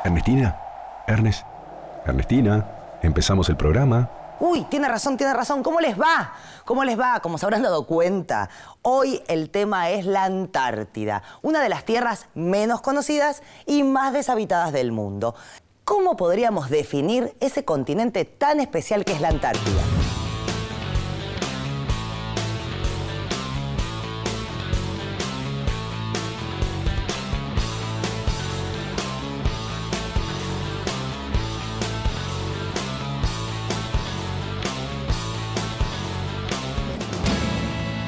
Ernestina, Ernestina, empezamos el programa. Uy, tiene razón. ¿Cómo les va? Como se habrán dado cuenta, hoy el tema es la Antártida, una de las tierras menos conocidas y más deshabitadas del mundo. ¿Cómo podríamos definir ese continente tan especial que es la Antártida?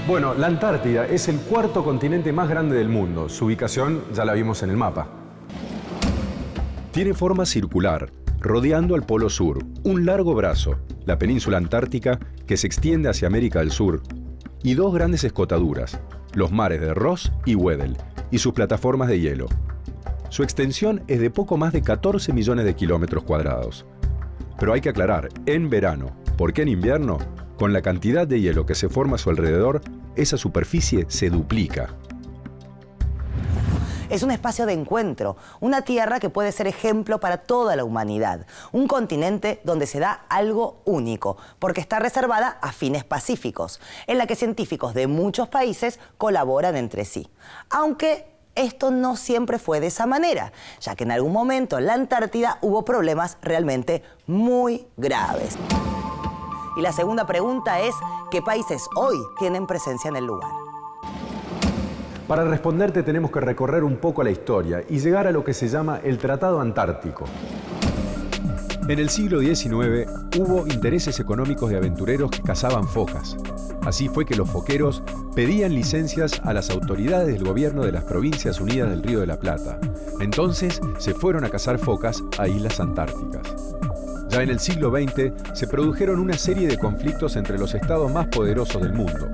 Bueno, la Antártida es el cuarto continente más grande del mundo. Su ubicación ya la vimos en el mapa. Tiene forma circular, rodeando al Polo Sur, un largo brazo, la península antártica, que se extiende hacia América del Sur, y dos grandes escotaduras, los mares de Ross y Weddell, y sus plataformas de hielo. Su extensión es de poco más de 14 millones de kilómetros cuadrados. Pero hay que aclarar, en verano, porque en invierno, con la cantidad de hielo que se forma a su alrededor, esa superficie se duplica. Es un espacio de encuentro, una tierra que puede ser ejemplo para toda la humanidad. Un continente donde se da algo único, porque está reservada a fines pacíficos, en la que científicos de muchos países colaboran entre sí. Aunque esto no siempre fue de esa manera, ya que en algún momento en la Antártida hubo problemas realmente muy graves. Y la segunda pregunta es, ¿qué países hoy tienen presencia en el lugar? Para responderte tenemos que recorrer un poco la historia y llegar a lo que se llama el Tratado Antártico. En el siglo XIX hubo intereses económicos de aventureros que cazaban focas. Así fue que los foqueros pedían licencias a las autoridades del gobierno de las Provincias Unidas del Río de la Plata. Entonces se fueron a cazar focas a islas antárticas. Ya en el siglo XX se produjeron una serie de conflictos entre los estados más poderosos del mundo,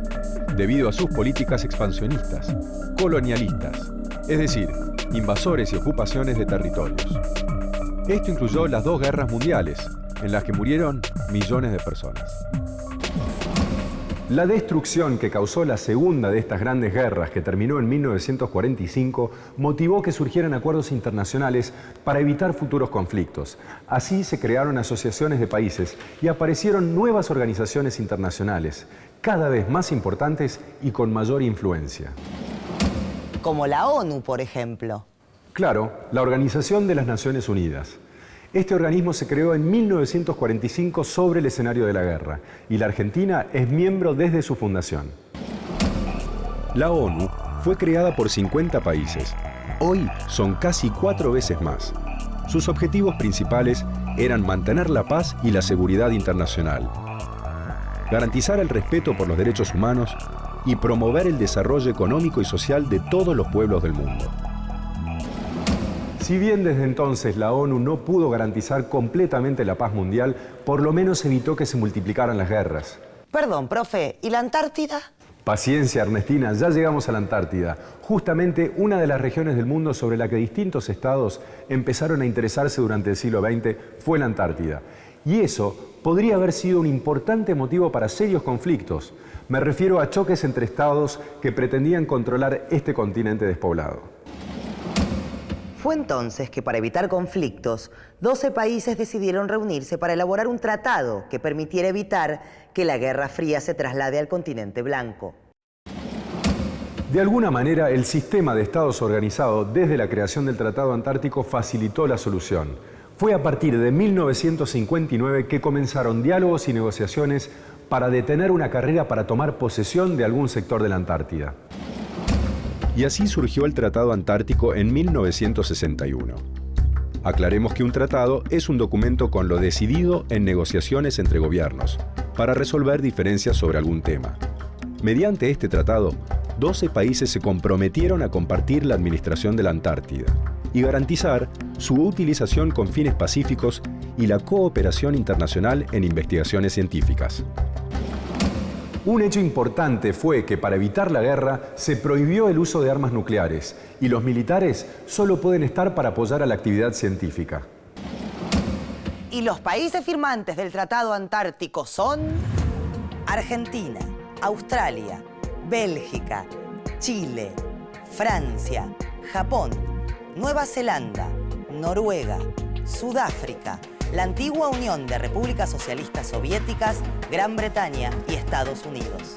debido a sus políticas expansionistas, colonialistas, es decir, invasores y ocupaciones de territorios. Esto incluyó las dos guerras mundiales, en las que murieron millones de personas. La destrucción que causó la segunda de estas grandes guerras, que terminó en 1945, motivó que surgieran acuerdos internacionales para evitar futuros conflictos. Así se crearon asociaciones de países y aparecieron nuevas organizaciones internacionales, cada vez más importantes y con mayor influencia. Como la ONU, por ejemplo. Claro, la Organización de las Naciones Unidas. Este organismo se creó en 1945 sobre el escenario de la guerra y la Argentina es miembro desde su fundación. La ONU fue creada por 50 países. Hoy son casi 4 veces más. Sus objetivos principales eran mantener la paz y la seguridad internacional, garantizar el respeto por los derechos humanos y promover el desarrollo económico y social de todos los pueblos del mundo. Si bien desde entonces la ONU no pudo garantizar completamente la paz mundial, por lo menos evitó que se multiplicaran las guerras. Perdón, profe, ¿y la Antártida? Paciencia, Ernestina, ya llegamos a la Antártida, justamente una de las regiones del mundo sobre la que distintos estados empezaron a interesarse durante el siglo XX fue la Antártida. Y eso podría haber sido un importante motivo para serios conflictos. Me refiero a choques entre estados que pretendían controlar este continente despoblado. Fue entonces que, para evitar conflictos, 12 países decidieron reunirse para elaborar un tratado que permitiera evitar que la Guerra Fría se traslade al continente blanco. De alguna manera, el sistema de estados organizado desde la creación del Tratado Antártico facilitó la solución. Fue a partir de 1959 que comenzaron diálogos y negociaciones para detener una carrera para tomar posesión de algún sector de la Antártida. Y así surgió el Tratado Antártico en 1961. Aclaremos que un tratado es un documento con lo decidido en negociaciones entre gobiernos, para resolver diferencias sobre algún tema. Mediante este tratado, 12 países se comprometieron a compartir la administración de la Antártida y garantizar su utilización con fines pacíficos y la cooperación internacional en investigaciones científicas. Un hecho importante fue que para evitar la guerra se prohibió el uso de armas nucleares y los militares solo pueden estar para apoyar a la actividad científica. Y los países firmantes del Tratado Antártico son Argentina, Australia, Bélgica, Chile, Francia, Japón, Nueva Zelanda, Noruega, Sudáfrica, la antigua Unión de Repúblicas Socialistas Soviéticas, Gran Bretaña y Estados Unidos.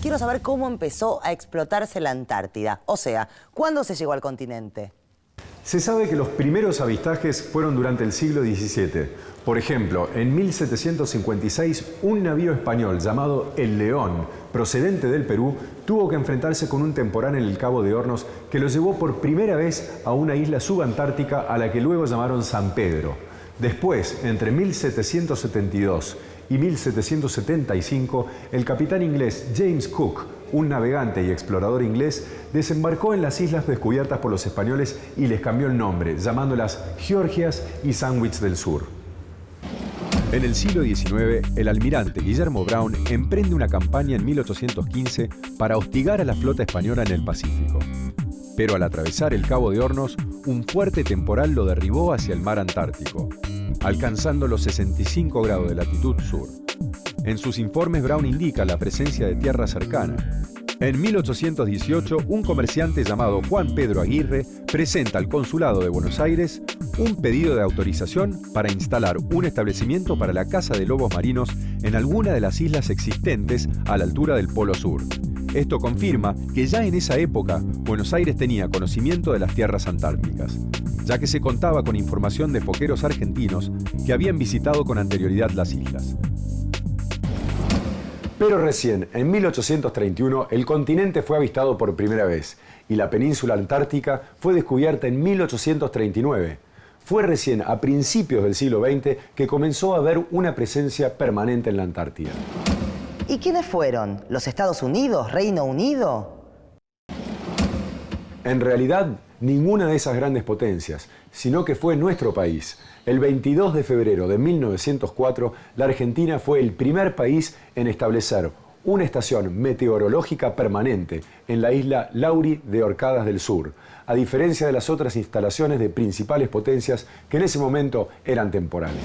Quiero saber cómo empezó a explotarse la Antártida, o sea, ¿cuándo se llegó al continente? Se sabe que los primeros avistajes fueron durante el siglo XVII. Por ejemplo, en 1756, un navío español llamado El León, procedente del Perú, tuvo que enfrentarse con un temporal en el Cabo de Hornos que lo llevó por primera vez a una isla subantártica a la que luego llamaron San Pedro. Después, entre 1772 y 1775, el capitán inglés James Cook, un navegante y explorador inglés, desembarcó en las islas descubiertas por los españoles y les cambió el nombre, llamándolas Georgias y Sandwich del Sur. En el siglo XIX, el almirante Guillermo Brown emprende una campaña en 1815 para hostigar a la flota española en el Pacífico. Pero al atravesar el Cabo de Hornos, un fuerte temporal lo derribó hacia el mar Antártico, alcanzando los 65 grados de latitud sur. En sus informes, Brown indica la presencia de tierra cercana. En 1818, un comerciante llamado Juan Pedro Aguirre presenta al Consulado de Buenos Aires un pedido de autorización para instalar un establecimiento para la caza de lobos marinos en alguna de las islas existentes a la altura del Polo Sur. Esto confirma que ya en esa época Buenos Aires tenía conocimiento de las tierras antárticas, ya que se contaba con información de foqueros argentinos que habían visitado con anterioridad las islas. Pero recién, en 1831, el continente fue avistado por primera vez y la península antártica fue descubierta en 1839. Fue recién a principios del siglo XX que comenzó a haber una presencia permanente en la Antártida. ¿Y quiénes fueron? ¿Los Estados Unidos? ¿Reino Unido? En realidad, ninguna de esas grandes potencias, sino que fue nuestro país. El 22 de febrero de 1904, la Argentina fue el primer país en establecer una estación meteorológica permanente en la isla Laurie de Orcadas del Sur, a diferencia de las otras instalaciones de principales potencias que en ese momento eran temporales.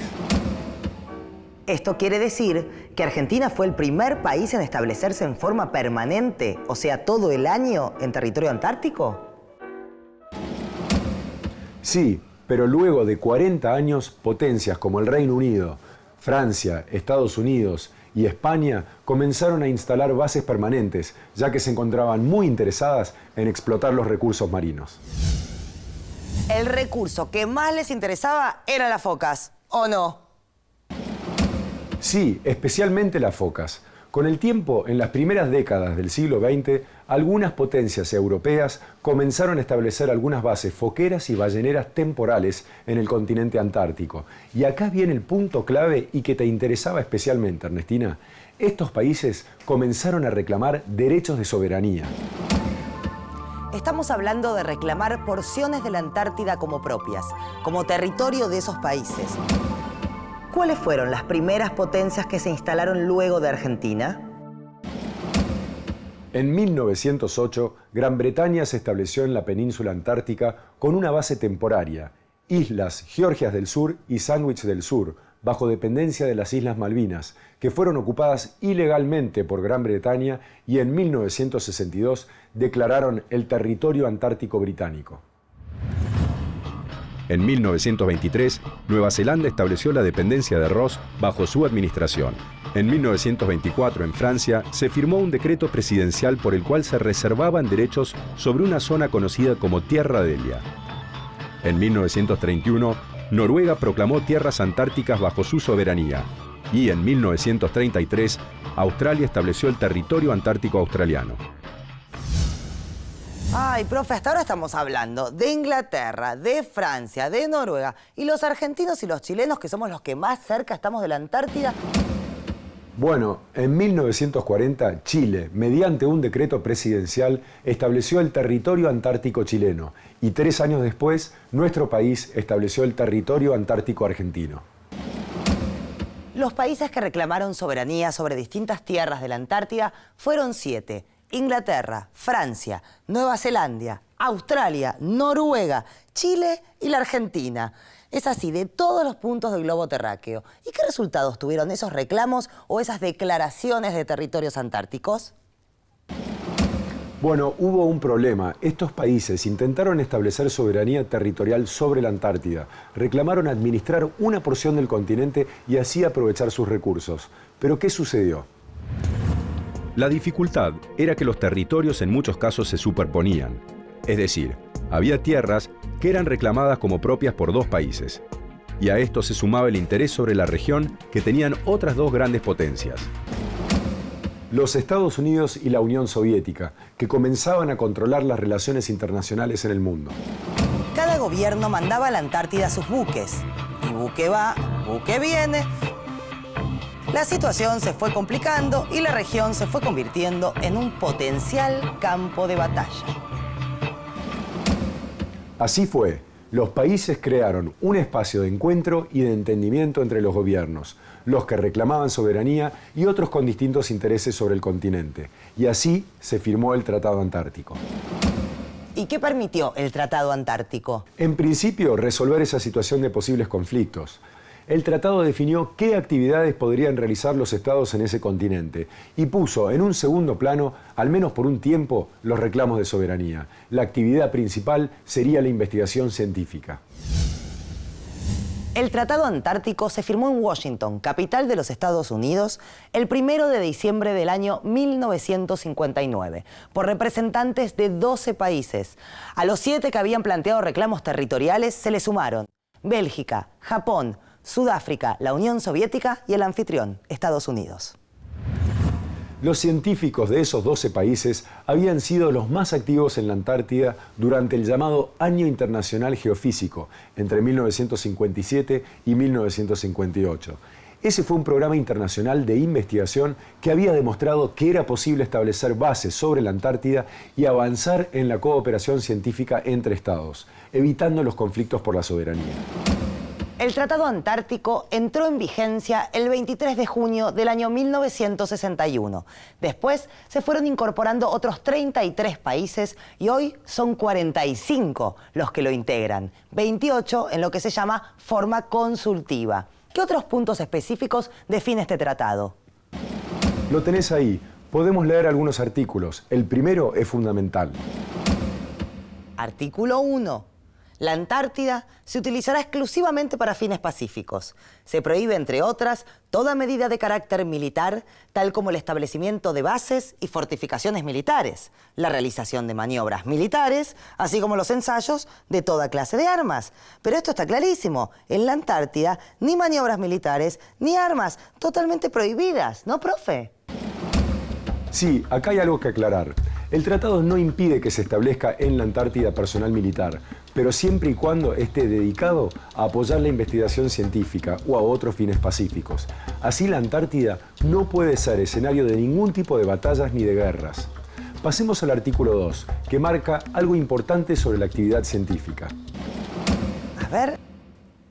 Esto quiere decir que Argentina fue el primer país en establecerse en forma permanente, o sea, todo el año en territorio antártico. Sí, pero luego de 40 años, potencias como el Reino Unido, Francia, Estados Unidos y España comenzaron a instalar bases permanentes, ya que se encontraban muy interesadas en explotar los recursos marinos. El recurso que más les interesaba eran las focas, ¿o no? Sí, especialmente las focas. Con el tiempo, en las primeras décadas del siglo XX, algunas potencias europeas comenzaron a establecer algunas bases foqueras y balleneras temporales en el continente antártico. Y acá viene el punto clave y que te interesaba especialmente, Ernestina. Estos países comenzaron a reclamar derechos de soberanía. Estamos hablando de reclamar porciones de la Antártida como propias, como territorio de esos países. ¿Cuáles fueron las primeras potencias que se instalaron luego de Argentina? En 1908, Gran Bretaña se estableció en la península antártica con una base temporaria, Islas Georgias del Sur y Sandwich del Sur, bajo dependencia de las Islas Malvinas, que fueron ocupadas ilegalmente por Gran Bretaña y en 1962 declararon el territorio antártico británico. En 1923, Nueva Zelanda estableció la dependencia de Ross bajo su administración. En 1924, en Francia, se firmó un decreto presidencial por el cual se reservaban derechos sobre una zona conocida como Tierra Delia. En 1931, Noruega proclamó tierras antárticas bajo su soberanía. Y en 1933, Australia estableció el territorio antártico australiano. Ay, profe, hasta ahora estamos hablando de Inglaterra, de Francia, de Noruega. ¿Y los argentinos y los chilenos, que somos los que más cerca estamos de la Antártida? Bueno, en 1940, Chile, mediante un decreto presidencial, estableció el territorio antártico chileno. Y 3 años después, nuestro país estableció el territorio antártico argentino. Los países que reclamaron soberanía sobre distintas tierras de la Antártida fueron 7. Inglaterra, Francia, Nueva Zelanda, Australia, Noruega, Chile y la Argentina. Es así, de todos los puntos del globo terráqueo. ¿Y qué resultados tuvieron esos reclamos o esas declaraciones de territorios antárticos? Bueno, hubo un problema. Estos países intentaron establecer soberanía territorial sobre la Antártida. Reclamaron administrar una porción del continente y así aprovechar sus recursos. ¿Pero qué sucedió? La dificultad era que los territorios en muchos casos se superponían. Es decir, había tierras que eran reclamadas como propias por dos países. Y a esto se sumaba el interés sobre la región que tenían otras dos grandes potencias. Los Estados Unidos y la Unión Soviética, que comenzaban a controlar las relaciones internacionales en el mundo. Cada gobierno mandaba a la Antártida sus buques. Y buque va, buque viene. La situación se fue complicando y la región se fue convirtiendo en un potencial campo de batalla. Así fue. Los países crearon un espacio de encuentro y de entendimiento entre los gobiernos, los que reclamaban soberanía y otros con distintos intereses sobre el continente. Y así se firmó el Tratado Antártico. ¿Y qué permitió el Tratado Antártico? En principio, resolver esa situación de posibles conflictos. El tratado definió qué actividades podrían realizar los estados en ese continente y puso en un segundo plano, al menos por un tiempo, los reclamos de soberanía. La actividad principal sería la investigación científica. El Tratado Antártico se firmó en Washington, capital de los Estados Unidos, el 1 de diciembre del año 1959, por representantes de 12 países. A los 7 que habían planteado reclamos territoriales se le sumaron Bélgica, Japón, Sudáfrica, la Unión Soviética y el anfitrión, Estados Unidos. Los científicos de esos 12 países habían sido los más activos en la Antártida durante el llamado Año Internacional Geofísico, entre 1957 y 1958. Ese fue un programa internacional de investigación que había demostrado que era posible establecer bases sobre la Antártida y avanzar en la cooperación científica entre estados, evitando los conflictos por la soberanía. El Tratado Antártico entró en vigencia el 23 de junio del año 1961. Después se fueron incorporando otros 33 países y hoy son 45 los que lo integran, 28 en lo que se llama forma consultiva. ¿Qué otros puntos específicos define este tratado? Lo tenés ahí. Podemos leer algunos artículos. El primero es fundamental. Artículo 1. La Antártida se utilizará exclusivamente para fines pacíficos. Se prohíbe, entre otras, toda medida de carácter militar, tal como el establecimiento de bases y fortificaciones militares, la realización de maniobras militares, así como los ensayos de toda clase de armas. Pero esto está clarísimo. En la Antártida, ni maniobras militares, ni armas, totalmente prohibidas, ¿no, profe? Sí, acá hay algo que aclarar. El tratado no impide que se establezca en la Antártida personal militar, pero siempre y cuando esté dedicado a apoyar la investigación científica o a otros fines pacíficos. Así la Antártida no puede ser escenario de ningún tipo de batallas ni de guerras. Pasemos al artículo 2, que marca algo importante sobre la actividad científica. A ver,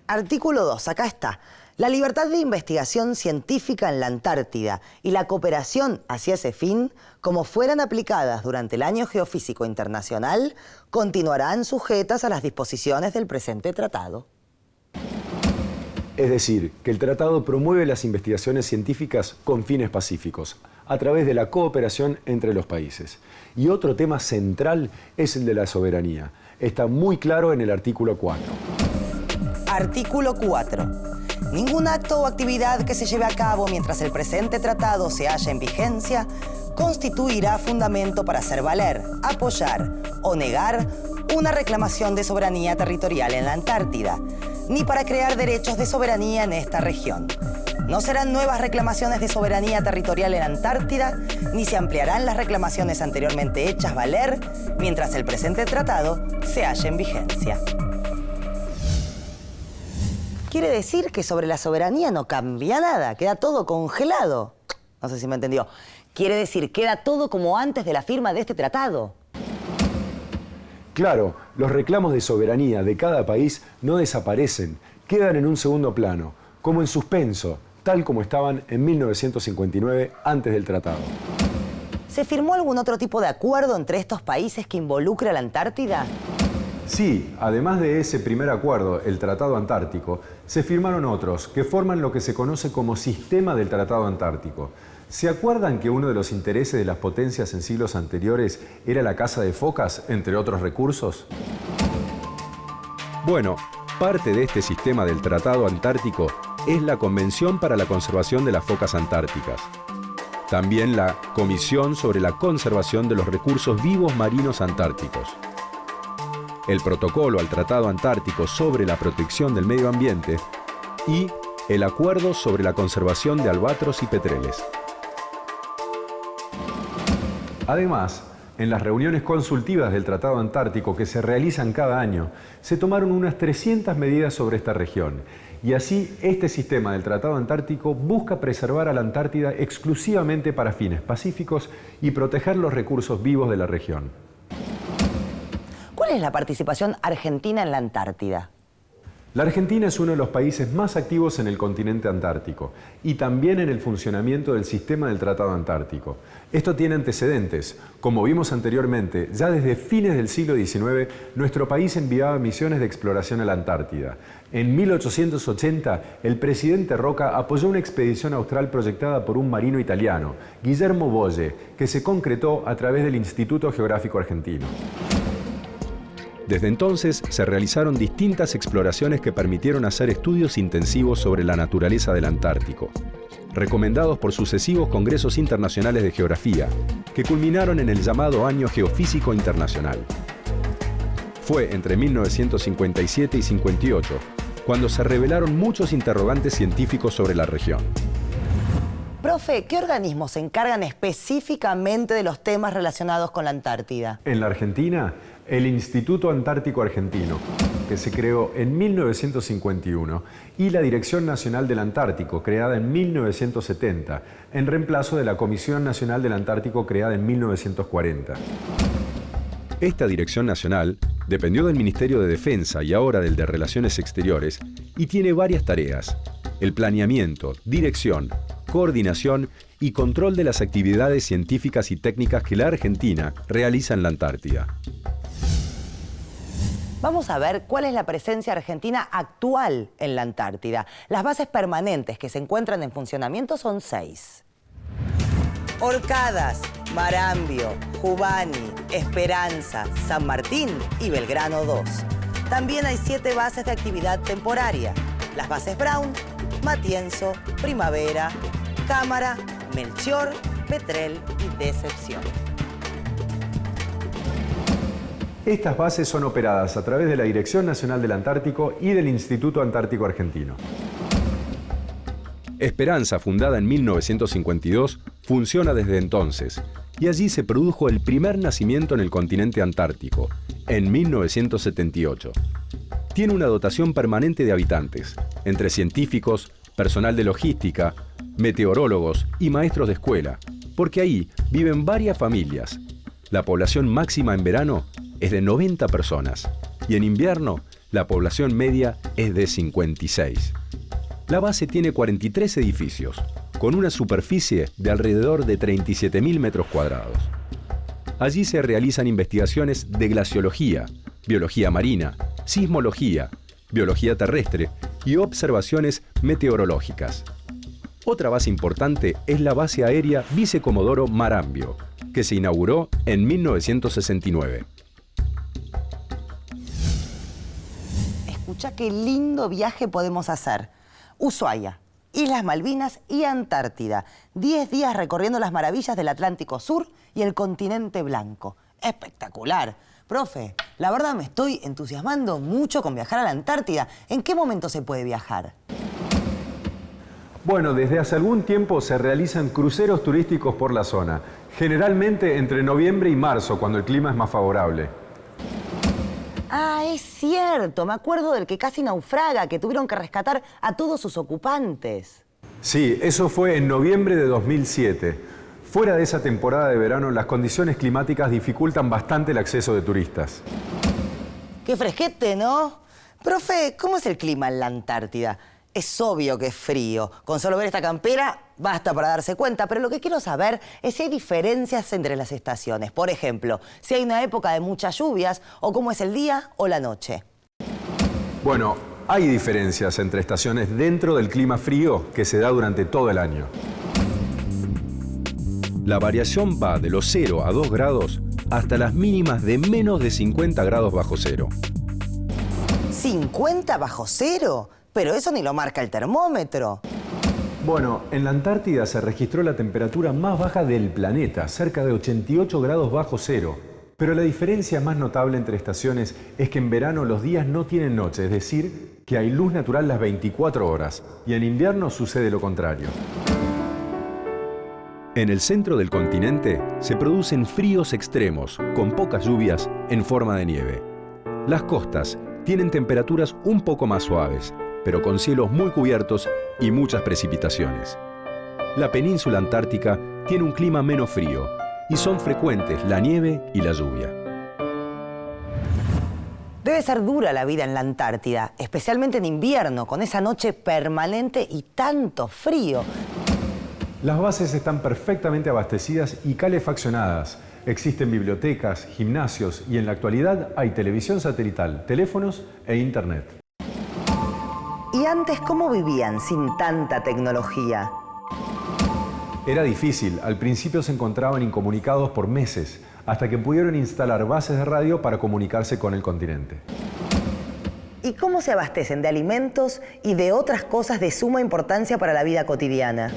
artículo 2, acá está. La libertad de investigación científica en la Antártida y la cooperación hacia ese fin, como fueran aplicadas durante el Año Geofísico Internacional, continuarán sujetas a las disposiciones del presente tratado. Es decir, que el tratado promueve las investigaciones científicas con fines pacíficos, a través de la cooperación entre los países. Y otro tema central es el de la soberanía. Está muy claro en el artículo 4. Artículo 4. Ningún acto o actividad que se lleve a cabo mientras el presente tratado se halla en vigencia constituirá fundamento para hacer valer, apoyar o negar una reclamación de soberanía territorial en la Antártida, ni para crear derechos de soberanía en esta región. No serán nuevas reclamaciones de soberanía territorial en la Antártida, ni se ampliarán las reclamaciones anteriormente hechas valer mientras el presente tratado se halla en vigencia. Quiere decir que sobre la soberanía no cambia nada, queda todo congelado. No sé si me entendió. Quiere decir, queda todo como antes de la firma de este tratado. Claro, los reclamos de soberanía de cada país no desaparecen, quedan en un segundo plano, como en suspenso, tal como estaban en 1959 antes del tratado. ¿Se firmó algún otro tipo de acuerdo entre estos países que involucre a la Antártida? Sí, además de ese primer acuerdo, el Tratado Antártico, se firmaron otros que forman lo que se conoce como Sistema del Tratado Antártico. ¿Se acuerdan que uno de los intereses de las potencias en siglos anteriores era la caza de focas, entre otros recursos? Bueno, parte de este sistema del Tratado Antártico es la Convención para la Conservación de las Focas Antárticas. También la Comisión sobre la Conservación de los Recursos Vivos Marinos Antárticos. El Protocolo al Tratado Antártico sobre la Protección del Medio Ambiente y el Acuerdo sobre la Conservación de Albatros y Petreles. Además, en las reuniones consultivas del Tratado Antártico que se realizan cada año, se tomaron unas 300 medidas sobre esta región. Y así, este sistema del Tratado Antártico busca preservar a la Antártida exclusivamente para fines pacíficos y proteger los recursos vivos de la región. ¿Cuál es la participación argentina en la Antártida? La Argentina es uno de los países más activos en el continente antártico y también en el funcionamiento del sistema del Tratado Antártico. Esto tiene antecedentes. Como vimos anteriormente, ya desde fines del siglo XIX, nuestro país enviaba misiones de exploración a la Antártida. En 1880, el presidente Roca apoyó una expedición austral proyectada por un marino italiano, Guillermo Bolle, que se concretó a través del Instituto Geográfico Argentino. Desde entonces se realizaron distintas exploraciones que permitieron hacer estudios intensivos sobre la naturaleza del Antártico, recomendados por sucesivos congresos internacionales de geografía, que culminaron en el llamado Año Geofísico Internacional. Fue entre 1957 y 58 cuando se revelaron muchos interrogantes científicos sobre la región. Profe, ¿qué organismos se encargan específicamente de los temas relacionados con la Antártida? En la Argentina, el Instituto Antártico Argentino, que se creó en 1951, y la Dirección Nacional del Antártico, creada en 1970, en reemplazo de la Comisión Nacional del Antártico, creada en 1940. Esta Dirección Nacional dependió del Ministerio de Defensa y ahora del de Relaciones Exteriores, y tiene varias tareas: el planeamiento, dirección, coordinación y control de las actividades científicas y técnicas que la Argentina realiza en la Antártida. Vamos a ver cuál es la presencia argentina actual en la Antártida. Las bases permanentes que se encuentran en funcionamiento son 6. Orcadas, Marambio, Jubani, Esperanza, San Martín y Belgrano 2. También hay 7 bases de actividad temporaria. Las bases Brown, Matienzo, Primavera, Cámara, Melchor, Petrel y Decepción. Estas bases son operadas a través de la Dirección Nacional del Antártico y del Instituto Antártico Argentino. Esperanza, fundada en 1952, funciona desde entonces, y allí se produjo el primer nacimiento en el continente antártico, en 1978. Tiene una dotación permanente de habitantes, entre científicos, personal de logística, meteorólogos y maestros de escuela, porque ahí viven varias familias. La población máxima en verano es de 90 personas y en invierno la población media es de 56. La base tiene 43 edificios, con una superficie de alrededor de 37.000 metros cuadrados. Allí se realizan investigaciones de glaciología, biología marina, sismología, biología terrestre y observaciones meteorológicas. Otra base importante es la base aérea Vicecomodoro Marambio, que se inauguró en 1969. Escucha qué lindo viaje podemos hacer. Ushuaia, Islas Malvinas y Antártida. 10 días recorriendo las maravillas del Atlántico Sur y el continente blanco. ¡Espectacular! Profe, la verdad me estoy entusiasmando mucho con viajar a la Antártida. ¿En qué momento se puede viajar? Bueno, desde hace algún tiempo se realizan cruceros turísticos por la zona, generalmente entre noviembre y marzo, cuando el clima es más favorable. Ah, es cierto. Me acuerdo del que casi naufraga, que tuvieron que rescatar a todos sus ocupantes. Sí, eso fue en noviembre de 2007. Fuera de esa temporada de verano, las condiciones climáticas dificultan bastante el acceso de turistas. Qué fresquete, ¿no? Profe, ¿cómo es el clima en la Antártida? Es obvio que es frío. Con solo ver esta campera basta para darse cuenta, pero lo que quiero saber es si hay diferencias entre las estaciones. Por ejemplo, si hay una época de muchas lluvias o cómo es el día o la noche. Bueno, hay diferencias entre estaciones dentro del clima frío que se da durante todo el año. La variación va de los 0 a 2 grados hasta las mínimas de menos de 50 grados bajo cero. ¿50 bajo cero? Pero eso ni lo marca el termómetro. Bueno, en la Antártida se registró la temperatura más baja del planeta, cerca de 88 grados bajo cero. Pero la diferencia más notable entre estaciones es que en verano los días no tienen noche, es decir, que hay luz natural las 24 horas, y en invierno sucede lo contrario. En el centro del continente se producen fríos extremos, con pocas lluvias en forma de nieve. Las costas tienen temperaturas un poco más suaves, pero con cielos muy cubiertos y muchas precipitaciones. La península antártica tiene un clima menos frío y son frecuentes la nieve y la lluvia. Debe ser dura la vida en la Antártida, especialmente en invierno, con esa noche permanente y tanto frío. Las bases están perfectamente abastecidas y calefaccionadas. Existen bibliotecas, gimnasios y en la actualidad hay televisión satelital, teléfonos e internet. ¿Y antes cómo vivían sin tanta tecnología? Era difícil, al principio se encontraban incomunicados por meses, hasta que pudieron instalar bases de radio para comunicarse con el continente. ¿Y cómo se abastecen de alimentos y de otras cosas de suma importancia para la vida cotidiana?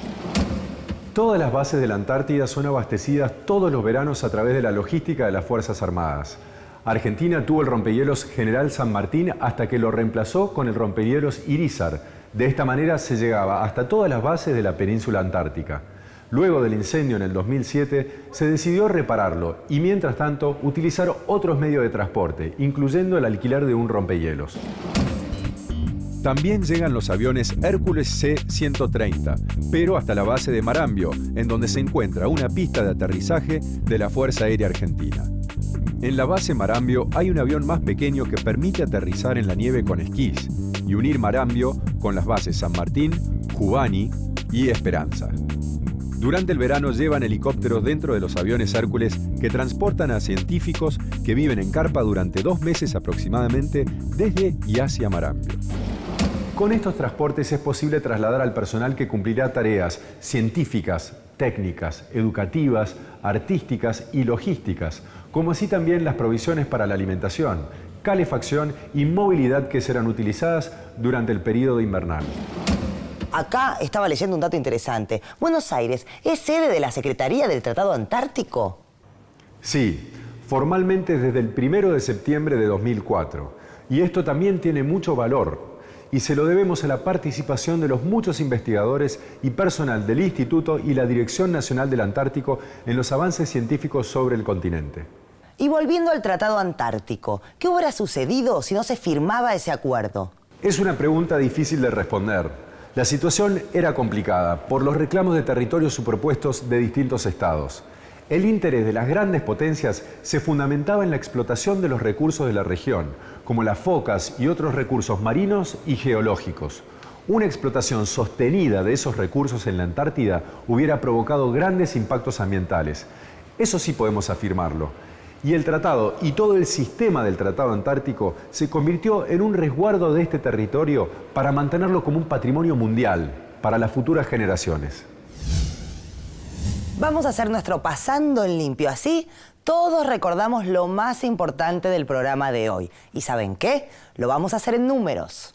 Todas las bases de la Antártida son abastecidas todos los veranos a través de la logística de las Fuerzas Armadas. Argentina tuvo el rompehielos General San Martín hasta que lo reemplazó con el rompehielos Irízar. De esta manera se llegaba hasta todas las bases de la península antártica. Luego del incendio en el 2007, se decidió repararlo y, mientras tanto, utilizar otros medios de transporte, incluyendo el alquiler de un rompehielos. También llegan los aviones Hércules C-130, pero hasta la base de Marambio, en donde se encuentra una pista de aterrizaje de la Fuerza Aérea Argentina. En la base Marambio hay un avión más pequeño que permite aterrizar en la nieve con esquís y unir Marambio con las bases San Martín, Jubani y Esperanza. Durante el verano llevan helicópteros dentro de los aviones Hércules que transportan a científicos que viven en carpa durante 2 meses aproximadamente desde y hacia Marambio. Con estos transportes es posible trasladar al personal que cumplirá tareas científicas, técnicas, educativas, artísticas y logísticas, como así también las provisiones para la alimentación, calefacción y movilidad que serán utilizadas durante el período invernal. Acá estaba leyendo un dato interesante. Buenos Aires es sede de la Secretaría del Tratado Antártico. Sí, formalmente desde el 1 de septiembre de 2004. Y esto también tiene mucho valor. Y se lo debemos a la participación de los muchos investigadores y personal del Instituto y la Dirección Nacional del Antártico en los avances científicos sobre el continente. Y volviendo al Tratado Antártico, ¿qué hubiera sucedido si no se firmaba ese acuerdo? Es una pregunta difícil de responder. La situación era complicada por los reclamos de territorios superpuestos de distintos estados. El interés de las grandes potencias se fundamentaba en la explotación de los recursos de la región, como las focas y otros recursos marinos y geológicos. Una explotación sostenida de esos recursos en la Antártida hubiera provocado grandes impactos ambientales. Eso sí podemos afirmarlo. Y el tratado y todo el sistema del Tratado Antártico se convirtió en un resguardo de este territorio para mantenerlo como un patrimonio mundial para las futuras generaciones. Vamos a hacer nuestro Pasando en Limpio. Así todos recordamos lo más importante del programa de hoy. ¿Y saben qué? Lo vamos a hacer en números.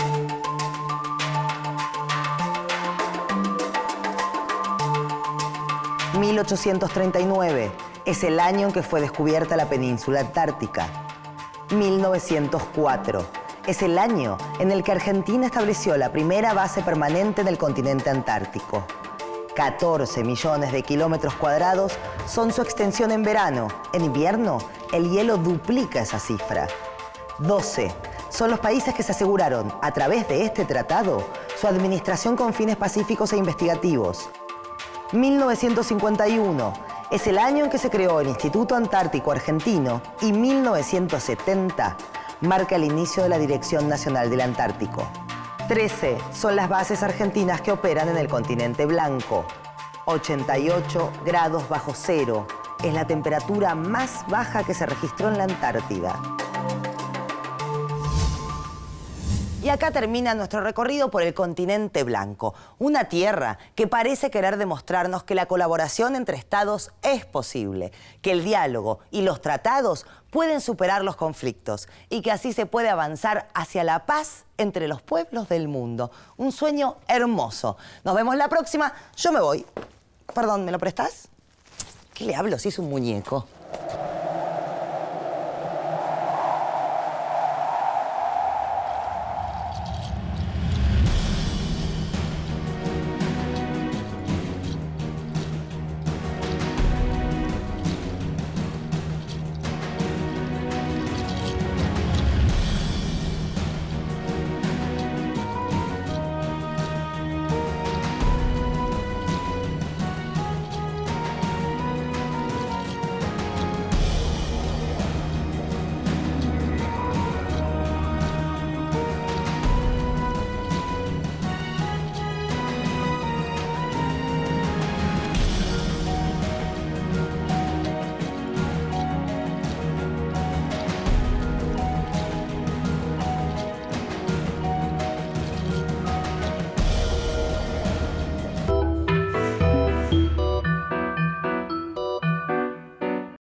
...1839... es el año en que fue descubierta la península antártica. 1904 es el año en el que Argentina estableció la primera base permanente en el continente antártico. 14 millones de kilómetros cuadrados son su extensión en verano. En invierno, el hielo duplica esa cifra. 12 son los países que se aseguraron, a través de este tratado, su administración con fines pacíficos e investigativos. 1951 es el año en que se creó el Instituto Antártico Argentino y 1970 marca el inicio de la Dirección Nacional del Antártico. 13 son las bases argentinas que operan en el continente blanco. 88 grados bajo cero es la temperatura más baja que se registró en la Antártida. Y acá termina nuestro recorrido por el continente blanco, una tierra que parece querer demostrarnos que la colaboración entre estados es posible, que el diálogo y los tratados pueden superar los conflictos y que así se puede avanzar hacia la paz entre los pueblos del mundo. Un sueño hermoso. Nos vemos la próxima. Yo me voy. Perdón, ¿me lo prestás? ¿Qué le hablo si es un muñeco?